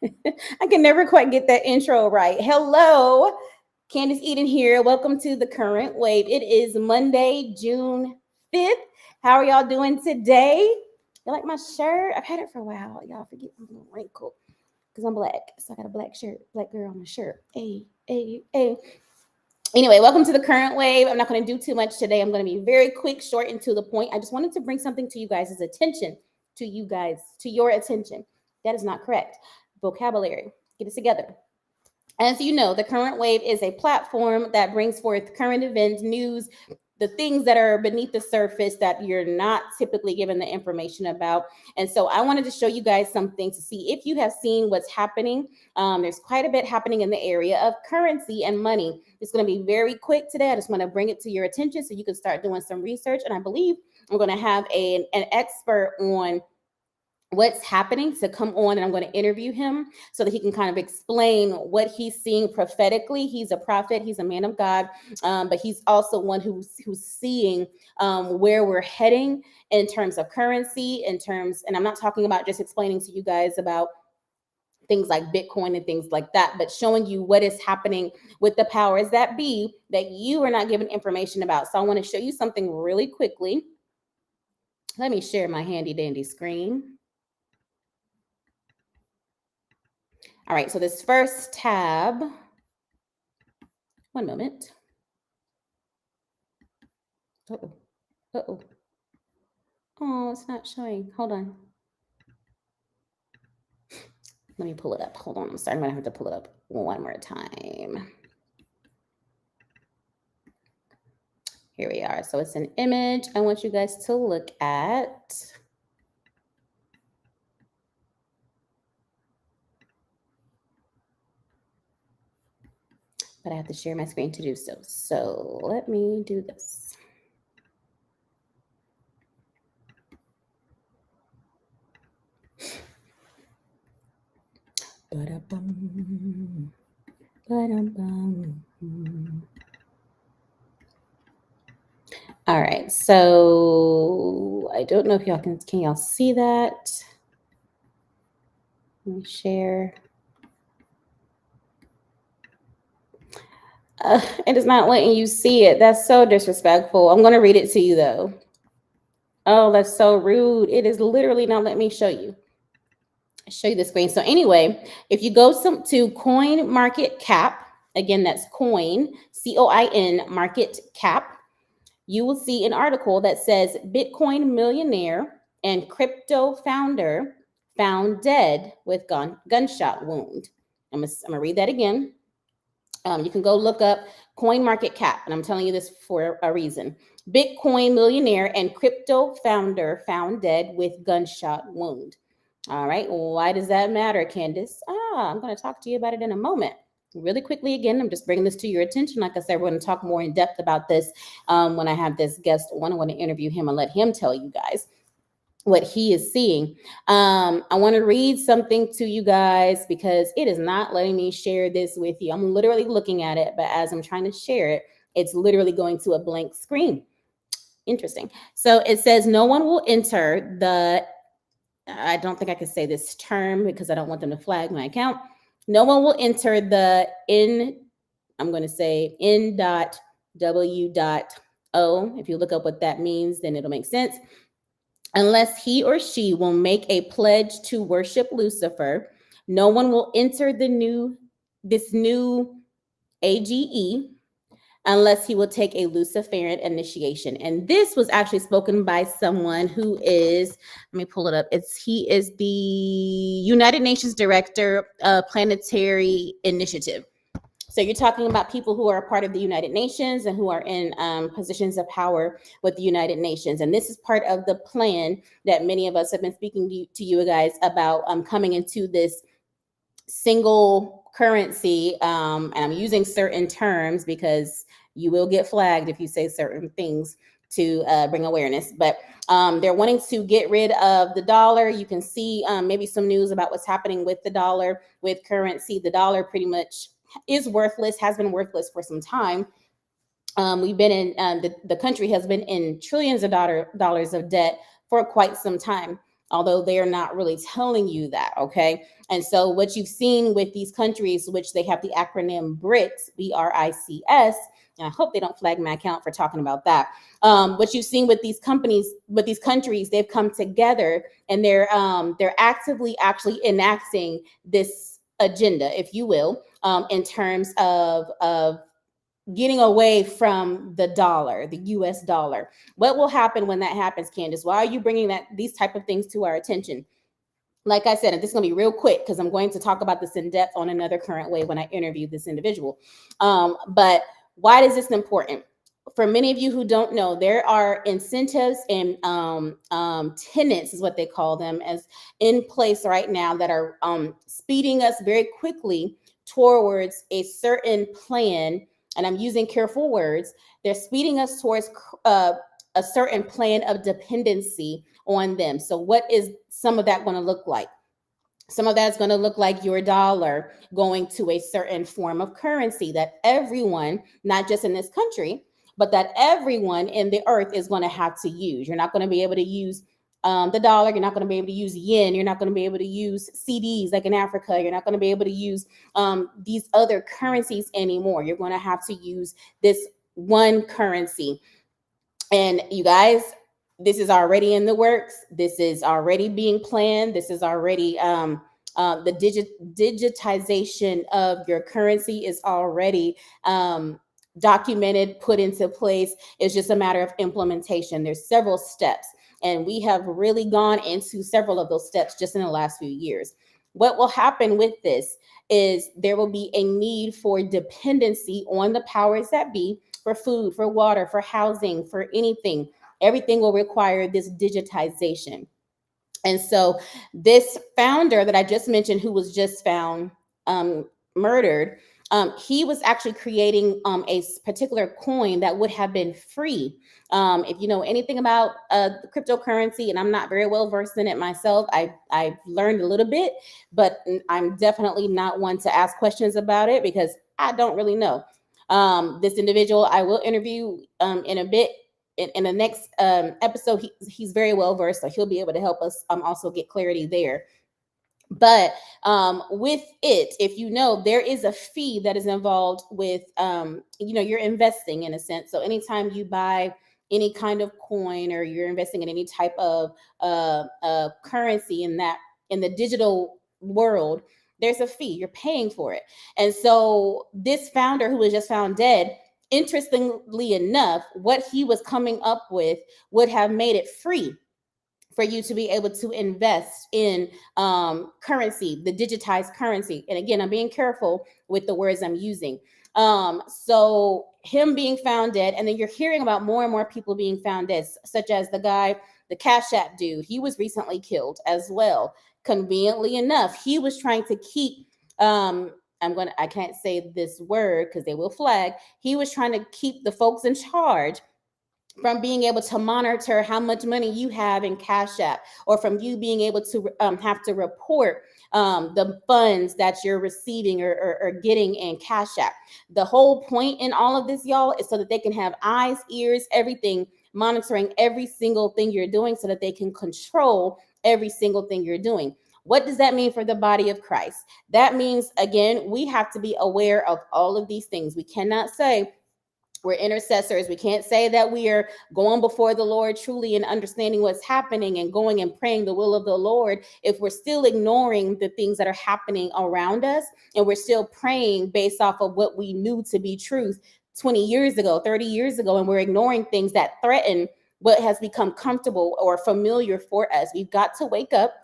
I can never quite get that intro right. Hello, Candace Eden here. Welcome to the Current Wave. It is Monday, June 5th. How are y'all doing today? You like my shirt? I've had it for a while. Y'all forget I'm a little wrinkled because I'm black. So I got a black shirt, black girl on my shirt. Hey, hey, hey. Anyway, welcome to the Current Wave. I'm not going to do too much today. I'm going to be very quick, short, and to the point. I just wanted to bring something to you guys' attention, to your attention. That is not correct. Vocabulary. Get it together. As you know, the Current Wave is a platform that brings forth current events, news, the things that are beneath the surface that you're not typically given the information about. And so I wanted to show you guys something to see if you have seen what's happening. There's quite a bit happening in the area of currency and money. It's going to be very quick today. I just want to bring it to your attention so you can start doing some research. And I believe I'm going to have an expert on what's happening to come on, and I'm going to interview him so that he can kind of explain what he's seeing prophetically. He's a prophet, he's a man of God, but he's also one who's seeing where we're heading in terms of currency, and I'm not talking about just explaining to you guys about things like Bitcoin and things like that, but showing you what is happening with the powers that be that you are not given information about. So I want to show you something really quickly. Let me share my handy dandy screen. All right, so this first tab, one moment. Uh-oh, uh-oh. Oh, it's not showing. Hold on. Let me pull it up. Hold on, I'm sorry, I'm gonna have to pull it up one more time. Here we are. So it's an image I want you guys to look at. But I have to share my screen to do so. So let me do this. Ba-da-bum, ba-da-bum. All right, so I don't know if y'all can y'all see that? Let me share. It is not letting you see it. That's so disrespectful. I'm going to read it to you though. Oh, that's so rude. It is literally not letting me show you. Show you the screen. So anyway, if you go to Coin Market Cap, again, that's Coin, COIN Market Cap, you will see an article that says Bitcoin millionaire and crypto founder found dead with gunshot wound. I'm gonna read that again. You can go look up Coin Market Cap, and I'm telling you this for a reason. Bitcoin millionaire and crypto founder found dead with gunshot wound. All right, why does that matter, Candace? I'm going to talk to you about it in a moment. Really quickly, again, I'm just bringing this to your attention. Like I said, we're going to talk more in depth about this when I have this guest on. I want to interview him and let him tell you guys what he is seeing. I want to read something to you guys because it is not letting me share this with you. I'm literally looking at it, but as I'm trying to share it, it's literally going to a blank screen. Interesting. So it says no one will enter the, I don't think I can say this term because I don't want them to flag my account. No one will enter the I'm going to say n.w.o. If you look up what that means, then it'll make sense. Unless he or she will make a pledge to worship Lucifer, no one will enter this new AGE unless he will take a Luciferian initiation. And this was actually spoken by someone who is, let me pull it up. He is the United Nations Director of Planetary Initiative. So you're talking about people who are a part of the United Nations and who are in positions of power with the United Nations. And this is part of the plan that many of us have been speaking to you guys about coming into this single currency. And I'm using certain terms because you will get flagged if you say certain things to bring awareness. But they're wanting to get rid of the dollar. You can see maybe some news about what's happening with the dollar, with currency. The dollar pretty much is worthless, has been worthless for some time. We've been in, the country has been in trillions of dollars of debt for quite some time. although they're not really telling you that. Okay. And so what you've seen with these countries, which they have the acronym BRICS, BRICS, and I hope they don't flag my account for talking about that. What you've seen with these companies, with these countries, they've come together and they're actively actually enacting this agenda, if you will, in terms of getting away from the dollar, the US dollar. What will happen when that happens, Candace? Why are you bringing these type of things to our attention? Like I said, and this is going to be real quick because I'm going to talk about this in depth on another current wave when I interview this individual. But why is this important? For many of you who don't know, there are incentives and tenants, is what they call them, as in place right now that are speeding us very quickly towards a certain plan. And I'm using careful words. They're speeding us towards a certain plan of dependency on them. So what is some of that going to look like? Some of that's going to look like your dollar going to a certain form of currency that everyone, not just in this country, but that everyone in the earth is going to have to use. You're not going to be able to use the dollar. You're not going to be able to use yen. You're not going to be able to use CDs like in Africa. You're not going to be able to use these other currencies anymore. You're going to have to use this one currency. And you guys, this is already in the works. This is already being planned. This is already the digitization of your currency is already documented, put into place. It's just a matter of implementation. There's several steps, and we have really gone into several of those steps just in the last few years. What will happen with this is there will be a need for dependency on the powers that be for food, for water, for housing, for anything. Everything will require this digitization. And so this founder that I just mentioned, who was just found murdered, he was actually creating a particular coin that would have been free. If you know anything about cryptocurrency, and I'm not very well versed in it myself, I've learned a little bit, but I'm definitely not one to ask questions about it because I don't really know. This individual I will interview in a bit. In the next episode, he's very well versed, so he'll be able to help us also get clarity there. But with it, if you know, there is a fee that is involved with, you're investing in a sense. So anytime you buy any kind of coin or you're investing in any type of currency in the digital world, there's a fee. You're paying for it. And so this founder who was just found dead, interestingly enough, what he was coming up with would have made it free for you to be able to invest in currency, the digitized currency. And again, I'm being careful with the words I'm using. So him being found dead, and then you're hearing about more and more people being found dead, such as the Cash App dude. He was recently killed as well. Conveniently enough, he was trying to keep I can't say this word because they will flag. He was trying to keep the folks in charge from being able to monitor how much money you have in Cash App, or from you being able to have to report the funds that you're receiving or getting in Cash App. The whole point in all of this, y'all, is so that they can have eyes, ears, everything, monitoring every single thing you're doing so that they can control every single thing you're doing. What does that mean for the body of Christ? That means, again, we have to be aware of all of these things. We cannot say we're intercessors. We can't say that we are going before the Lord truly and understanding what's happening and going and praying the will of the Lord if we're still ignoring the things that are happening around us, and we're still praying based off of what we knew to be truth 20 years ago, 30 years ago, and we're ignoring things that threaten what has become comfortable or familiar for us. We've got to wake up.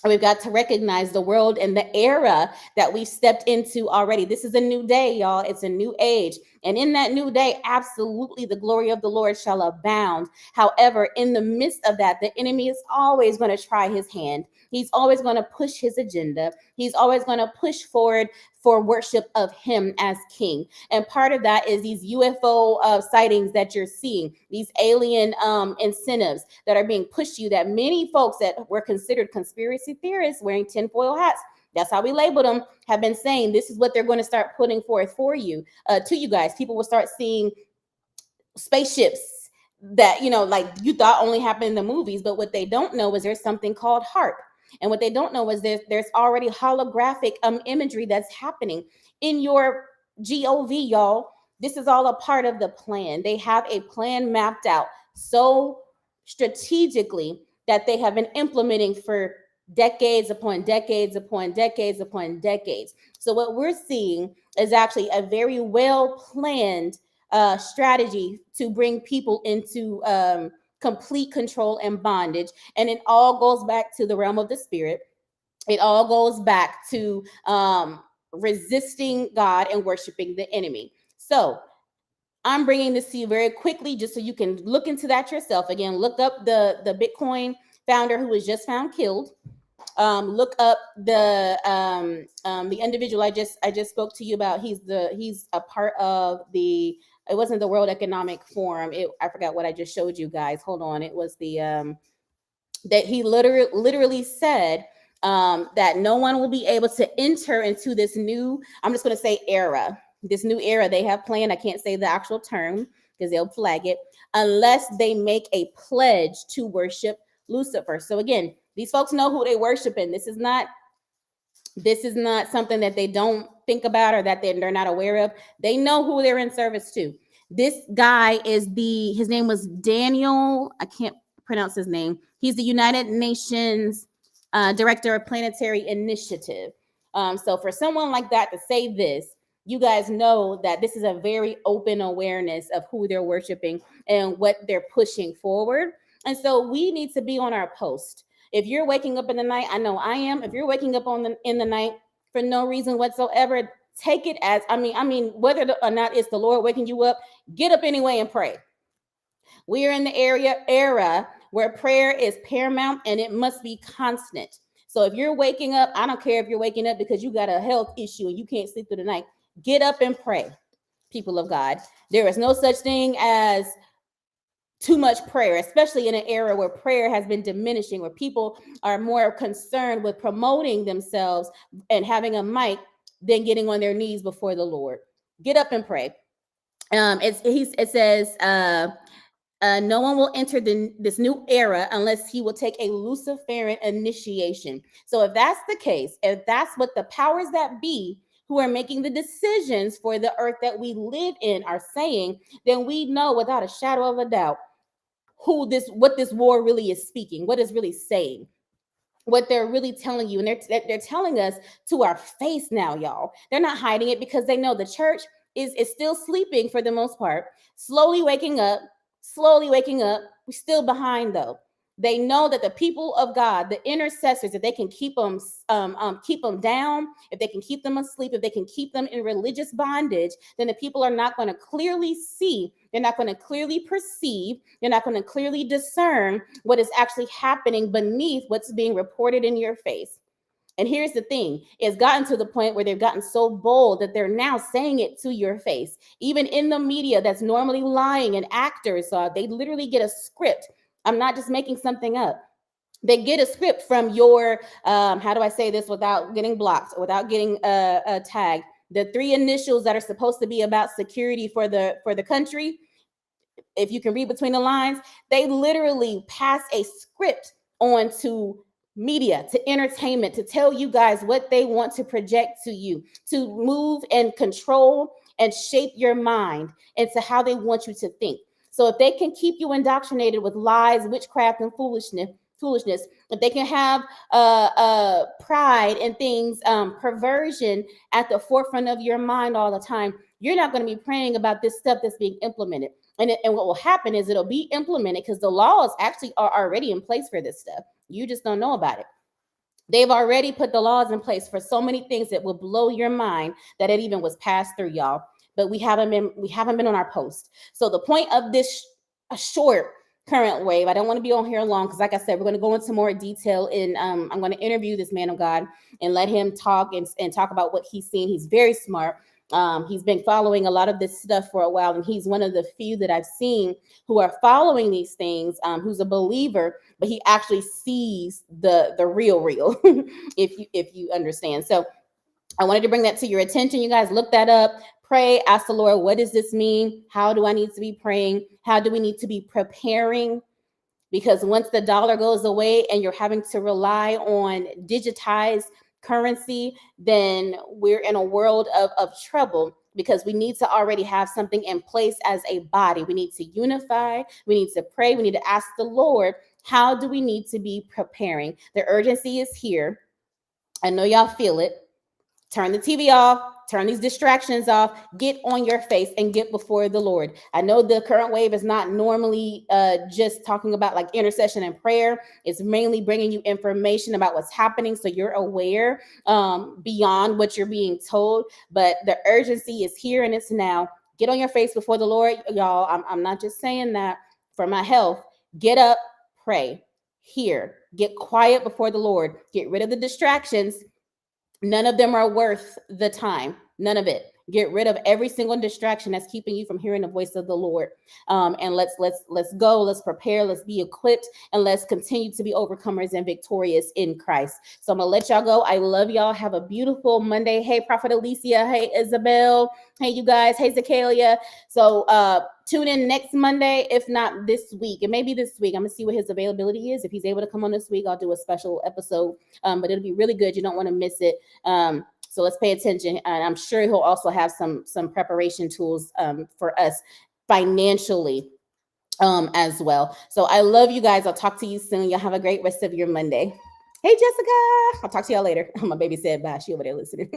We've got to recognize the world and the era that we've stepped into already. This is a new day, y'all. It's a new age. And in that new day, absolutely, the glory of the Lord shall abound. However, in the midst of that, the enemy is always going to try his hand. He's always going to push his agenda. He's always going to push forward for worship of him as king. And part of that is these UFO sightings that you're seeing, these alien incentives that are being pushed to you, that many folks that were considered conspiracy theorists wearing tinfoil hats, that's how we labeled them, have been saying this is what they're going to start putting forth for you, to you guys. People will start seeing spaceships that, like you thought only happened in the movies, but what they don't know is there's something called HARP. And what they don't know is there's already holographic imagery that's happening in your GOV, y'all. This is all a part of the plan. They have a plan mapped out so strategically that they have been implementing for decades upon decades upon decades upon decades. So what we're seeing is actually a very well planned strategy to bring people into complete control and bondage. And it all goes back to the realm of the spirit. It all goes back to resisting God and worshiping the enemy. So I'm bringing this to you very quickly just so you can look into that yourself. Again, look up the Bitcoin founder who was just found killed. Look up the individual I just spoke to you about. He's a part of the, it wasn't the World Economic Forum. I forgot what I just showed you guys. Hold on. It was the that he literally said that no one will be able to enter into this new, I'm just going to say era, this new era they have planned. I can't say the actual term because they'll flag it, unless they make a pledge to worship Lucifer. So again, these folks know who they worship in. This is not something that they don't think about or that they're not aware of. They know who they're in service to. This guy is his name was Daniel. I can't pronounce his name. He's the United Nations Director of Planetary Initiative. So for someone like that to say this, you guys know that this is a very open awareness of who they're worshiping and what they're pushing forward. And so we need to be on our post. If you're waking up in the night, I know I am. If you're waking up in the night for no reason whatsoever, take it as, I mean, whether or not it's the Lord waking you up, get up anyway and pray. We are in the era where prayer is paramount and it must be constant. So if you're waking up, I don't care if you're waking up because you got a health issue and you can't sleep through the night, get up and pray, people of God. There is no such thing as too much prayer, especially in an era where prayer has been diminishing, where people are more concerned with promoting themselves and having a mic than getting on their knees before the Lord. Get up and pray. It says, no one will enter this new era unless he will take a Luciferian initiation. So if that's the case, if that's what the powers that be who are making the decisions for the earth that we live in are saying, then we know without a shadow of a doubt what this war really is speaking, what is really saying, what they're really telling you. And they're telling us to our face now, y'all. They're not hiding it because they know the church is still sleeping for the most part, slowly waking up. We're still behind though. They know that the people of God, the intercessors, if they can keep them down, if they can keep them asleep, if they can keep them in religious bondage, then the people are not going to clearly see, they're not going to clearly perceive, they're not going to clearly discern what is actually happening beneath what's being reported in your face. And here's the thing, it's gotten to the point where they've gotten so bold that they're now saying it to your face. Even in the media that's normally lying, and actors, they literally get a script. I'm not just making something up. They get a script from your, how do I say this without getting blocked, without getting tagged? The 3 initials that are supposed to be about security for the country. If you can read between the lines, they literally pass a script on to media, to entertainment, to tell you guys what they want to project to you, to move and control and shape your mind into how they want you to think. So if they can keep you indoctrinated with lies, witchcraft, and foolishness, if they can have pride and things, perversion at the forefront of your mind all the time, you're not going to be praying about this stuff that's being implemented. And what will happen is it'll be implemented because the laws actually are already in place for this stuff. You just don't know about it. They've already put the laws in place for so many things that will blow your mind that it even was passed through, y'all. But we haven't been on our post. So the point of this short current wave, I don't want to be on here long because, like I said, we're going to go into more detail. I'm going to interview this man of God and let him talk and talk about what he's seen. He's very smart. He's been following a lot of this stuff for a while, and he's one of the few that I've seen who are following these things, who's a believer, but he actually sees the real, if you understand. So I wanted to bring that to your attention. You guys look that up, Pray, ask the Lord, what does this mean? How do I need to be praying? How do we need to be preparing? Because once the dollar goes away and you're having to rely on digitized currency, then we're in a world of trouble, because we need to already have something in place as a body. We need to unify, we need to pray, we need to ask the Lord, how do we need to be preparing? The urgency is here. I know y'all feel it. Turn the TV off, turn these distractions off, get on your face and get before the Lord. I know the current wave is not normally just talking about like intercession and prayer. It's mainly bringing you information about what's happening so you're aware beyond what you're being told. But the urgency is here and it's now. Get on your face before the Lord, y'all. I'm not just saying that for my health. Get up, pray, hear, get quiet before the Lord, get rid of the distractions. None of them are worth the time. None of it. Get rid of every single distraction that's keeping you from hearing the voice of the Lord. And let's go. Let's prepare. Let's be equipped, and let's continue to be overcomers and victorious in Christ. So I'm gonna let y'all go. I love y'all. Have a beautiful Monday. Hey, Prophet Alicia. Hey, Isabel. Hey, you guys. Hey, Zakalia. So tune in next Monday, if not this week. It may be this week. I'm gonna see what his availability is. If he's able to come on this week, I'll do a special episode. But it'll be really good. You don't want to miss it. So let's pay attention. And I'm sure he'll also have some preparation tools for us financially as well. So I love you guys. I'll talk to you soon. Y'all have a great rest of your Monday. Hey, Jessica. I'll talk to y'all later. My baby said bye. She over there listening.